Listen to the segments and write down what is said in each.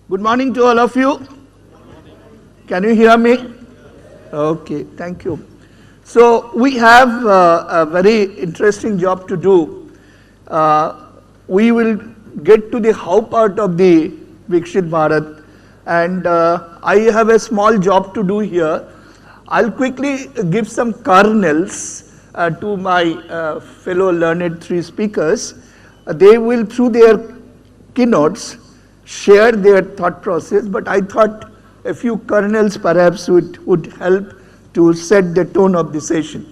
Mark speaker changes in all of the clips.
Speaker 1: Good morning to all of you. Can you hear me? Okay, thank you. So we have a very interesting job to do. We will get to the how part of the Vikshit Bharat, and I have a small job to do here. I'll quickly give some kernels to my fellow learned three speakers. They will, through their keynotes, share their thought process, but I thought a few kernels perhaps would help to set the tone of the session.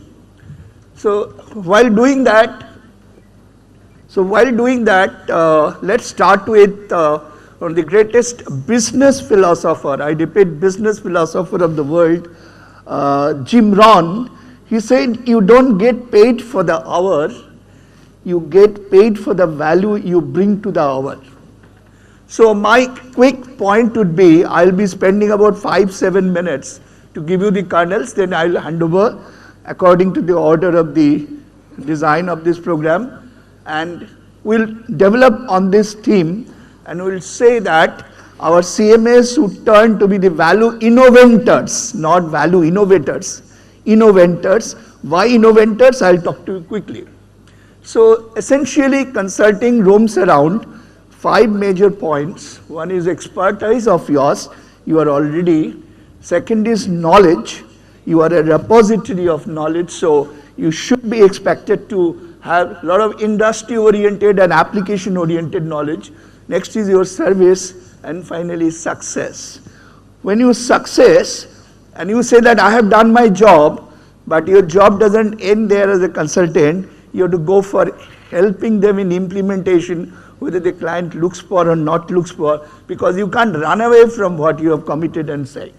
Speaker 1: So while doing that, let's start with one of the greatest business philosopher, I repeat, business philosopher of the world, Jim Rohn. He said, you don't get paid for the hour, you get paid for the value you bring to the hour. So my quick point would be, I'll be spending about 5-7 minutes to give you the kernels, then I'll hand over according to the order of the design of this program, and we'll develop on this theme, and we'll say that our CMAs should turn to be the value innovators, not value innovators. Innovators. Why innovators? I'll talk to you quickly. So essentially consulting roams around 5 major points. One is expertise of yours, you are already. Second is knowledge, you are a repository of knowledge, so you should be expected to have a lot of industry oriented and application oriented knowledge. Next is your service, and finally success. When you success and you say that I have done my job, but your job doesn't end there as a consultant, you have to go for helping them in implementation, whether the client looks for or not looks for, because you can't run away from what you have committed and said.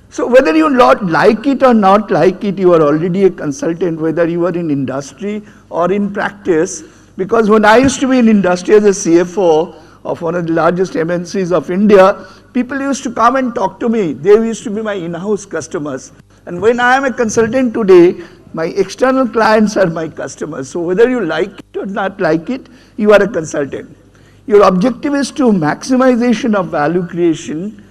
Speaker 1: So whether you like it or not like it, you are already a consultant, whether you are in industry or in practice, because when I used to be in industry as a CFO of one of the largest MNCs of India, people used to come and talk to me. They used to be my in-house customers. And when I am a consultant today, my external clients are my customers. So whether you like it or not like it, you are a consultant. Your objective is to maximization of value creation,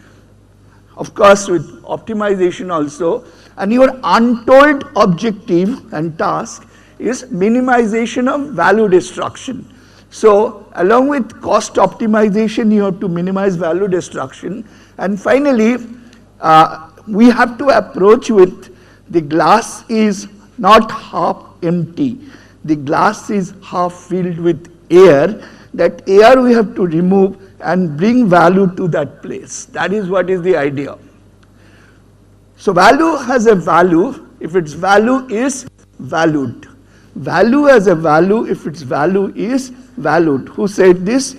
Speaker 1: of course with optimization also, and your untold objective and task is minimization of value destruction. So along with cost optimization, you have to minimize value destruction. And finally, we have to approach with the glass is not half empty. The glass is half filled with air. That air we have to remove and bring value to that place. That is what is the idea. So value has a value if its value is valued. Value has a value if its value is valued. Who said this?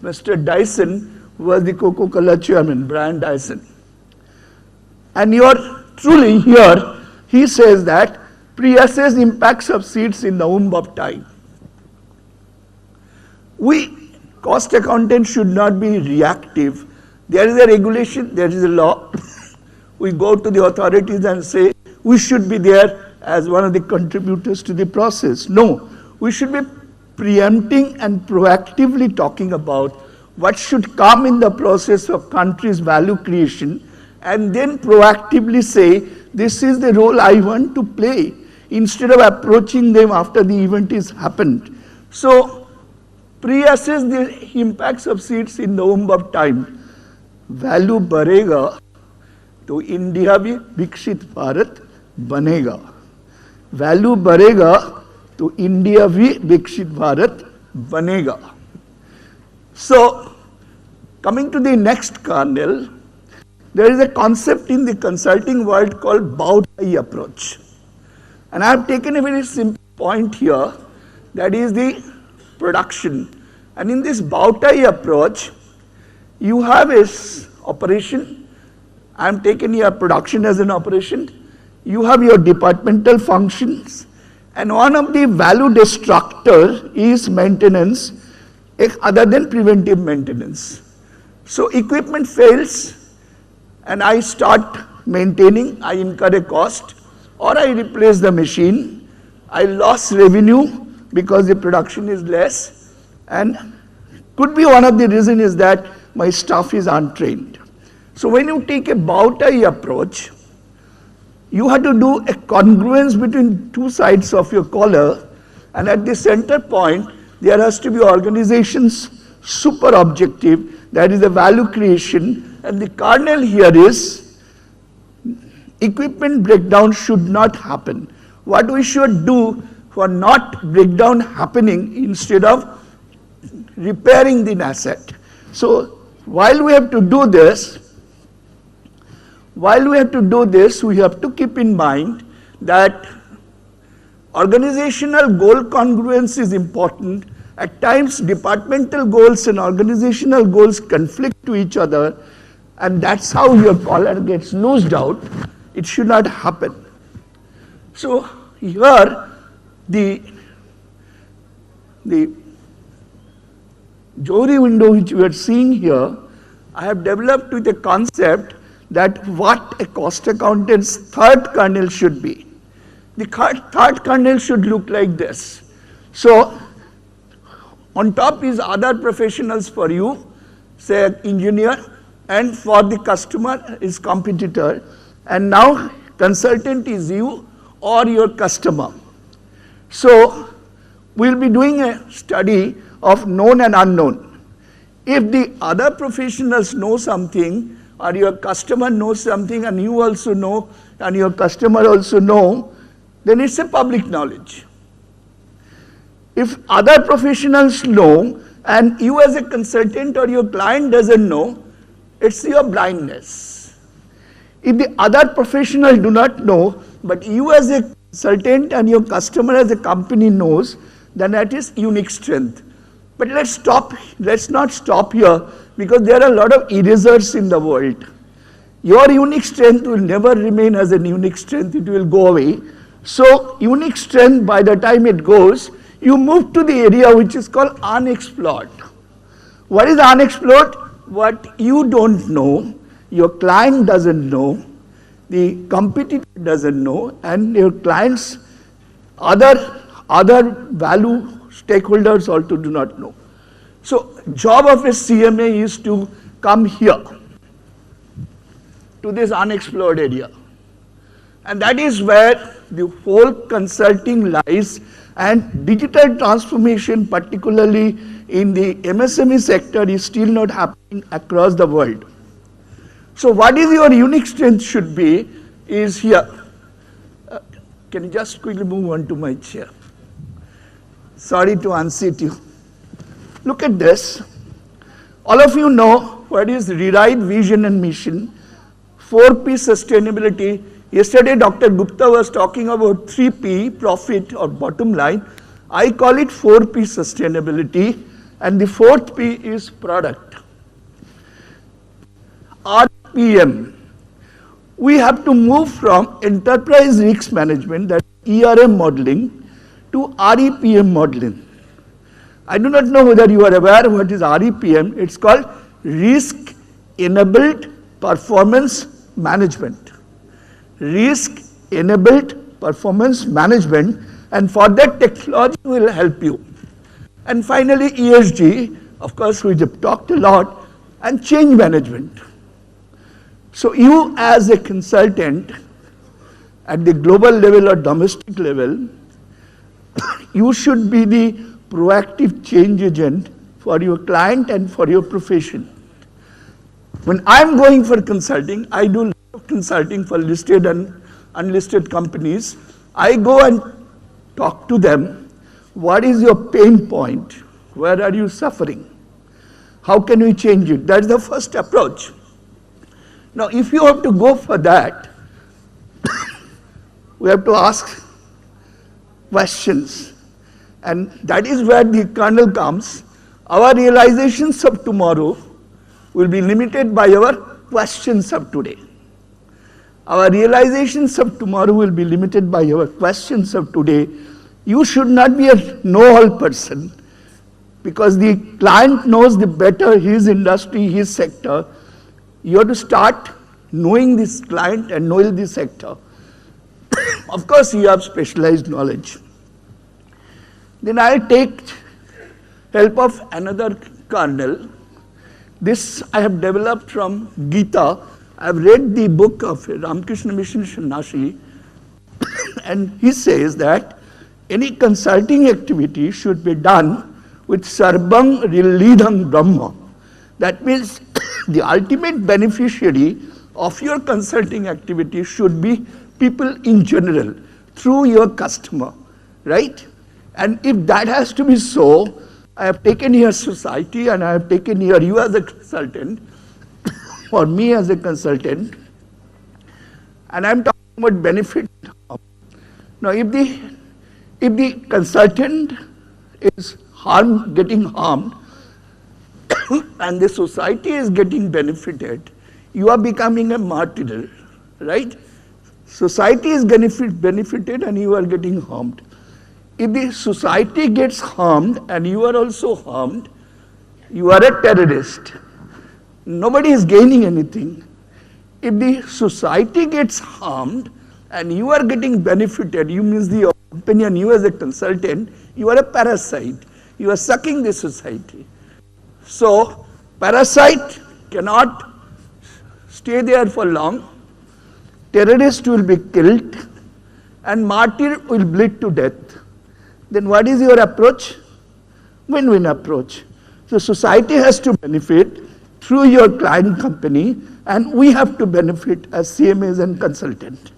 Speaker 1: Mr. Dyson, who was the Coca-Cola chairman, Brian Dyson. And you are truly here. He says that pre-assess impacts of seeds in the womb of time. We, cost accountants, should not be reactive. There is a regulation, there is a law. We go to the authorities and say, we should be there as one of the contributors to the process. No, we should be preempting and proactively talking about what should come in the process of country's value creation, and then proactively say, this is the role I want to play, instead of approaching them after the event is happened. So, pre-assess the impacts of seeds in the womb of time. Value बढ़ेगा तो India भी विकसित भारत बनेगा. Value बढ़ेगा तो India भी विकसित भारत बनेगा. So, coming to the next kernel, there is a concept in the consulting world called bow-tie approach. And I have taken a very simple point here, that is the production. And in this bow-tie approach, you have a operation. I am taking your production as an operation. You have your departmental functions. And one of the value destructor is maintenance, other than preventive maintenance. So equipment fails, and I start maintaining, I incur a cost, or I replace the machine, I lost revenue because the production is less, and could be one of the reason is that my staff is untrained. So when you take a bow-tie approach, you have to do a congruence between two sides of your collar, and at the center point, there has to be organization's super objective, that is the value creation, and the kernel here is equipment breakdown should not happen. What we should do for not breakdown happening instead of repairing the asset. So while we have to do this, we have to keep in mind that organizational goal congruence is important. At times, departmental goals and organizational goals conflict to each other, and that's how your collar gets loosed out. It should not happen. So here, the Jory window which we are seeing here, I have developed with a concept that what a cost accountant's third kernel should be. The third kernel should look like this. So on top is other professionals for you, say engineer, and for the customer is competitor, and now consultant is you or your customer. So we'll be doing a study of known and unknown. If the other professionals know something, or your customer knows something and you also know and your customer also know, then it's a public knowledge. If other professionals know and you as a consultant or your client doesn't know, it's your blindness. If the other professionals do not know, but you as a consultant and your customer as a company knows, then that is unique strength. But let's not stop here, because there are a lot of erasers in the world. Your unique strength will never remain as a unique strength, it will go away. So unique strength, by the time it goes, you move to the area which is called unexplored. What is unexplored? What you don't know, your client doesn't know, the competitor doesn't know, and your client's other value stakeholders also do not know. So job of a CMA is to come here to this unexplored area, and that is where the whole consulting lies, and digital transformation, particularly in the MSME sector, is still not happening across the world. So what is your unique strength should be is here. Can you just quickly move on to my chair? Sorry to unseat you. Look at this. All of you know what is rewrite, vision and mission, 4P sustainability. Yesterday Dr. Gupta was talking about 3P, profit or bottom line. I call it 4P sustainability, and the fourth P is product. RPM. We have to move from enterprise risk management, that ERM modeling, to REPM modeling. I do not know whether you are aware of what is REPM. It's called Risk Enabled Performance Management. Risk Enabled Performance Management, and for that technology will help you. And finally ESG, of course we have talked a lot, and change management. So you as a consultant at the global level or domestic level, you should be the proactive change agent for your client and for your profession. When I'm going for consulting, I do a lot of consulting for listed and unlisted companies. I go and talk to them. What is your pain point? Where are you suffering? How can we change it? That's the first approach. Now, if you have to go for that, we have to ask questions. And that is where the kernel comes. Our realizations of tomorrow will be limited by our questions of today. Our realizations of tomorrow will be limited by our questions of today. You should not be a know-all person, because the client knows the better his industry, his sector. You have to start knowing this client and knowing this sector. Of course, you have specialized knowledge. Then I take help of another kernel, This I have developed from Gita. I have read the book of Ramakrishna Mission Sannyasi, and he says that any consulting activity should be done with Sarvang Rilidham Brahma. That means the ultimate beneficiary of your consulting activity should be people in general, through your customer, right? And if that has to be so, I have taken here society and I have taken here you as a consultant or me as a consultant, and I am talking about benefit. Now if the consultant is getting harmed and the society is getting benefited, you are becoming a martyr, right? Society is benefited and you are getting harmed. If the society gets harmed and you are also harmed, you are a terrorist. Nobody is gaining anything. If the society gets harmed and you are getting benefited, you means the opinion, you as a consultant, you are a parasite. You are sucking the society. So, parasite cannot stay there for long. Terrorist will be killed and martyr will bleed to death. Then what is your approach? Win-win approach. So society has to benefit through your client company and we have to benefit as CMAs and consultant.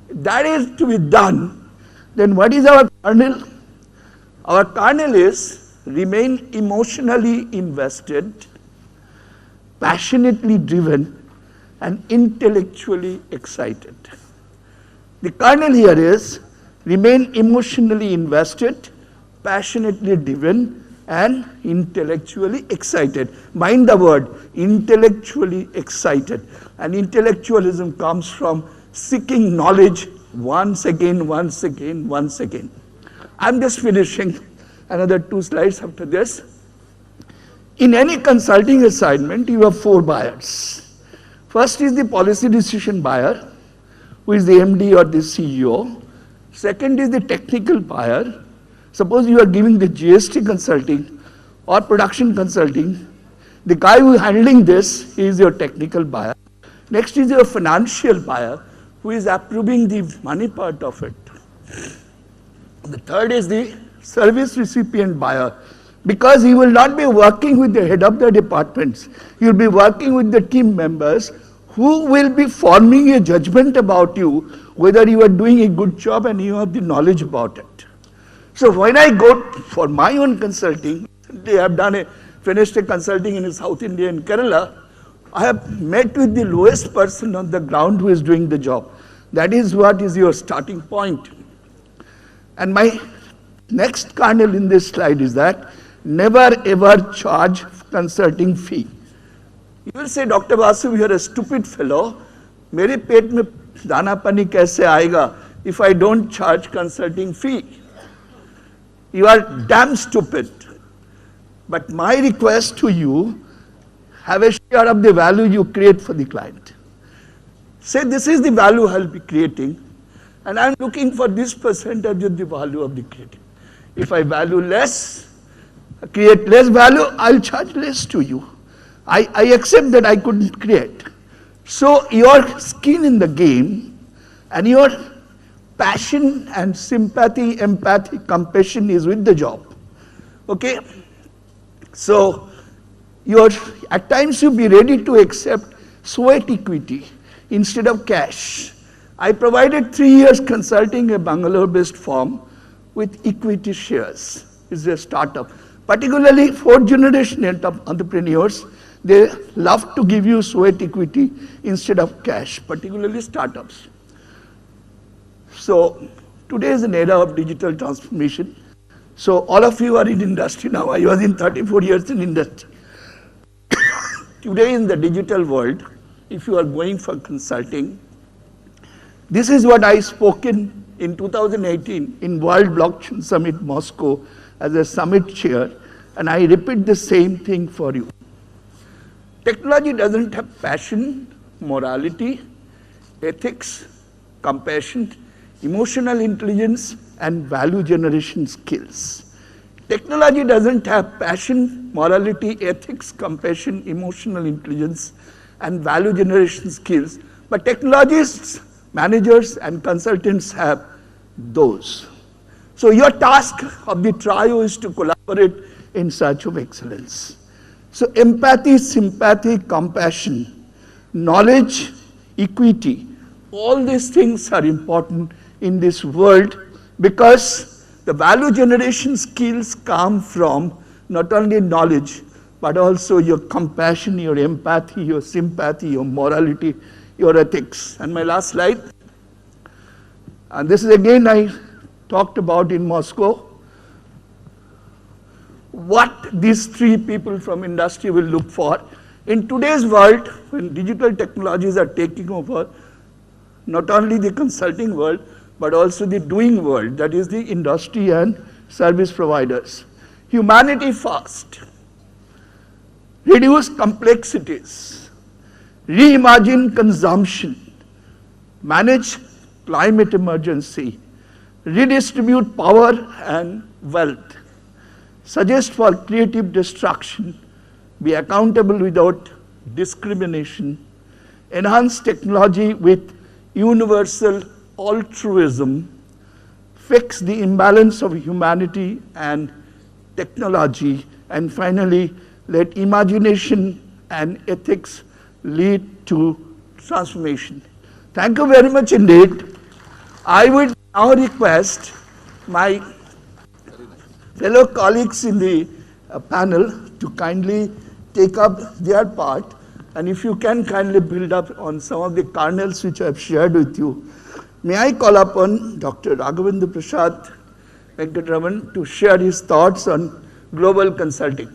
Speaker 1: That is to be done. Then what is our kernel? Our kernel is remain emotionally invested, passionately driven, and intellectually excited. The kernel here is remain emotionally invested, passionately driven, and intellectually excited. Mind the word, intellectually excited. And intellectualism comes from seeking knowledge once again. I'm just finishing another 2 slides after this. In any consulting assignment, you have 4 buyers. First is the policy decision buyer, who is the MD or the CEO. Second is the technical buyer. Suppose you are giving the GST consulting or production consulting. The guy who is handling this is your technical buyer. Next is your financial buyer, who is approving the money part of it. The third is the service recipient buyer, because he will not be working with the head of the departments. He will be working with the team members who will be forming a judgment about you, whether you are doing a good job and you have the knowledge about it. So when I go for my own consulting, I have finished a consulting in South India in Kerala, I have met with the lowest person on the ground who is doing the job. That is what is your starting point. And my next kernel in this slide is that never ever charge consulting fee. You will say, Dr. Basu, you are a stupid fellow. मेरे पेट में दाना पानी कैसे आएगा if I don't charge consulting fee? You are damn stupid. But my request to you, have a share of the value you create for the client. Say, this is the value I'll be creating, and I'm looking for this percentage of the value of the creating. If I value less, create less value, I'll charge less to you. I accept that I couldn't create. So your skin in the game and your passion and sympathy, empathy, compassion is with the job. Okay? So at times you'll be ready to accept sweat equity instead of cash. I provided 3 years consulting a Bangalore-based firm with equity shares. It's a startup. Particularly 4th generation entrepreneurs, they love to give you sweat equity instead of cash, particularly startups. So today is an era of digital transformation. So all of you are in industry now. I was in 34 years in industry. Today in the digital world, if you are going for consulting, this is what I spoke in 2018 in World Blockchain Summit Moscow as a summit chair, and I repeat the same thing for you. Technology doesn't have passion, morality, ethics, compassion, emotional intelligence, and value generation skills. Technology doesn't have passion, morality, ethics, compassion, emotional intelligence, and value generation skills, but technologists, managers, and consultants have those. So your task of the trio is to collaborate in search of excellence. So empathy, sympathy, compassion, knowledge, equity, all these things are important in this world, because the value generation skills come from not only knowledge, but also your compassion, your empathy, your sympathy, your morality, your ethics. And my last slide, and this is again I talked about in Moscow, what these three people from industry will look for. In today's world, when digital technologies are taking over, not only the consulting world, but also the doing world, that is the industry and service providers. Humanity first, reduce complexities, reimagine consumption, manage climate emergency, redistribute power and wealth, suggest for creative destruction, be accountable without discrimination, enhance technology with universal altruism, fix the imbalance of humanity and technology, and finally, let imagination and ethics lead to transformation. Thank you very much indeed. I would now request my fellow colleagues in the panel to kindly take up their part, and if you can kindly build up on some of the kernels which I have shared with you. May I call upon Dr. Raghavendra Prasad Venkatraman to share his thoughts on global consulting.